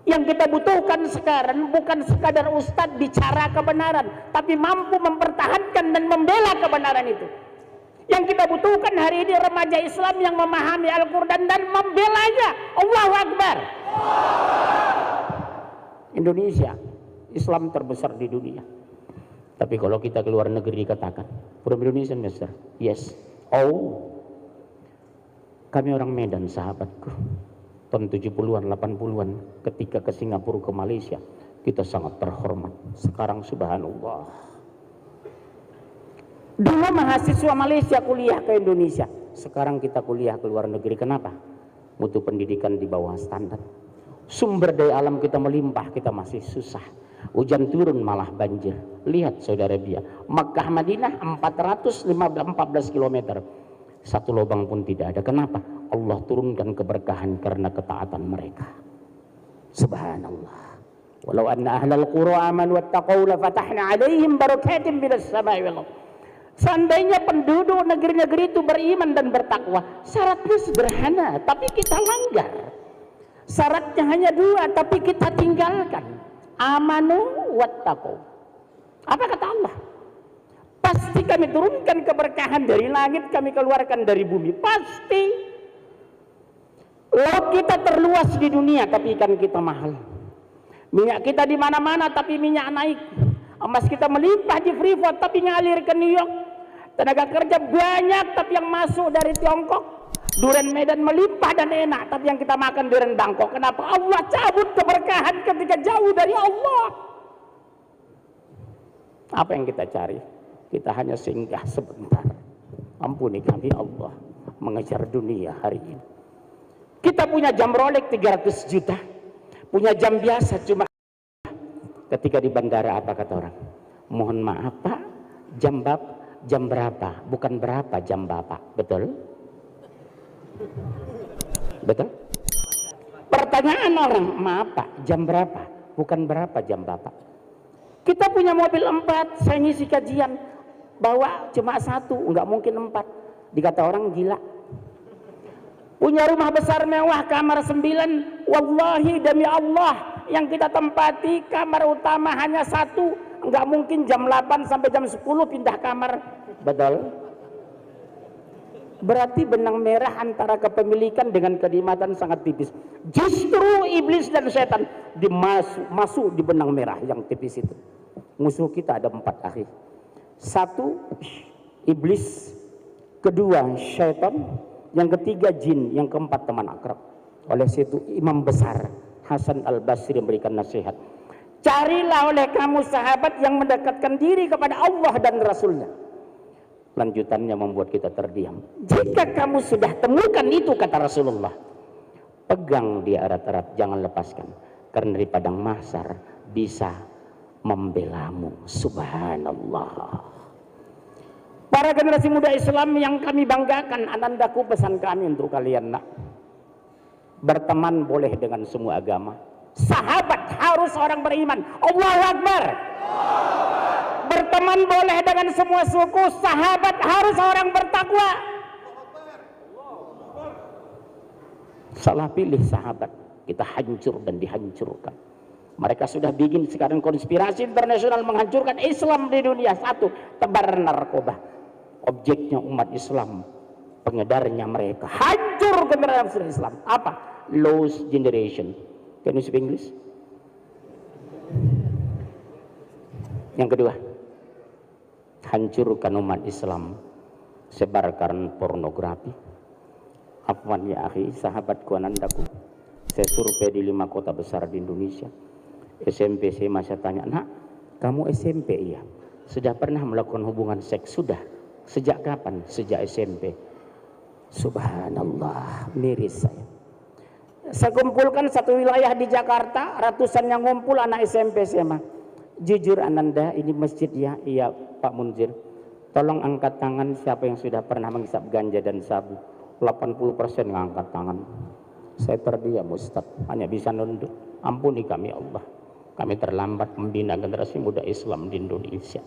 Yang kita butuhkan sekarang bukan sekadar ustadz bicara kebenaran, tapi mampu mempertahankan dan membela kebenaran itu. Yang kita butuhkan hari ini remaja Islam yang memahami Al-Quran dan membelanya. Allahu Akbar. Indonesia Islam terbesar di dunia. Tapi kalau kita keluar negeri dikatakan, from Indonesian Mister, yes. Oh, kami orang Medan sahabatku. Tahun 70-an, 80-an ketika ke Singapura, ke Malaysia, kita sangat terhormat. Sekarang subhanallah. Dulu mahasiswa Malaysia kuliah ke Indonesia, sekarang kita kuliah ke luar negeri. Kenapa? Mutu pendidikan di bawah standar. Sumber daya alam kita melimpah, kita masih susah. Hujan turun malah banjir. Lihat saudara Bia, Makkah Madinah 14 km. Satu lubang pun tidak ada. Kenapa? Allah turunkan keberkahan karena ketaatan mereka. Subhanallah. Walau anna ahlal qura amanu wattaqau la fatahna 'alaihim barakatin minas sama'i wal ardh. Seandainya penduduk negeri-negeri itu beriman dan bertakwa, syaratnya sederhana, tapi kita langgar. Syaratnya hanya dua, tapi kita tinggalkan. Amanu wattaqau. Apa kata Allah? Pasti kami turunkan keberkahan dari langit, kami keluarkan dari bumi. Pasti. Laut kita terluas di dunia, tapi ikan kita mahal. Minyak kita di mana-mana, tapi minyak naik. Emas kita melimpah di Freeport, tapi ngalir ke New York. Tenaga kerja banyak, tapi yang masuk dari Tiongkok. Durian Medan melimpah dan enak, tapi yang kita makan durian Bangkok. Kenapa? Allah cabut keberkahan ketika jauh dari Allah. Apa yang kita cari? Kita hanya singgah sebentar. Ampuni kami Allah, mengejar dunia hari ini. Kita punya jam Rolex 300 juta, punya jam biasa cuma. Ketika di bandara apa kata orang? Mohon maaf Pak, jam berapa? Bukan berapa jam Bapak, betul? Betul? Pertanyaan orang, maaf Pak, jam berapa? Bukan berapa jam Bapak. Kita punya mobil 4, saya ngisi kajian, bawa cuma 1, nggak mungkin 4. Dikata orang gila. Punya rumah besar mewah, kamar 9, wallahi demi Allah, yang kita tempati kamar utama hanya 1, nggak mungkin jam 8 sampai jam 10 pindah kamar. Betul? Berarti benang merah antara kepemilikan dengan kenikmatan sangat tipis. Justru iblis dan setan masuk di benang merah yang tipis itu. Musuh kita ada 4 akhi. 1 iblis, kedua syaitan, yang ketiga jin, yang keempat teman akrab. Oleh situ imam besar Hasan Al-Basri memberikan nasihat, carilah oleh kamu sahabat yang mendekatkan diri kepada Allah dan Rasulnya. Lanjutannya membuat kita terdiam. Jika kamu sudah temukan itu, kata Rasulullah, pegang dia erat-erat, jangan lepaskan, karena dari padang mahsyar bisa membelamu. Subhanallah. Para generasi muda Islam yang kami banggakan, anandaku pesan kami untuk kalian nak, berteman boleh dengan semua agama. Sahabat harus orang beriman. Allahu Akbar. Berteman boleh dengan semua suku. Sahabat harus orang bertakwa. Salah pilih sahabat, kita hancur dan dihancurkan. Mereka sudah bikin sekarang konspirasi internasional menghancurkan Islam di dunia. 1, tebar narkoba. Objeknya umat Islam, pengedarnya mereka. Hancur generasi Islam. Apa? Lost generation. Can you speak English? Yang kedua, hancurkan umat Islam, sebarkan pornografi. Afwan ya akhi, sahabatku, anandaku, saya survei di 5 kota besar di Indonesia. SMP SMA saya tanya, nak, kamu SMP? Iya. Sudah pernah melakukan hubungan seks? Sudah. Sejak kapan? Sejak SMP. Subhanallah, miris saya. Saya kumpulkan satu wilayah di Jakarta, ratusan yang ngumpul anak SMP SMA. Jujur ananda, ini masjid ya? Iya Pak Munzir. Tolong angkat tangan siapa yang sudah pernah menghisap ganja dan sabu. 80% ngangkat tangan. Saya terdiam Ustaz, hanya bisa nunduk. Ampuni kami Allah, kami terlambat membina generasi muda Islam di Indonesia.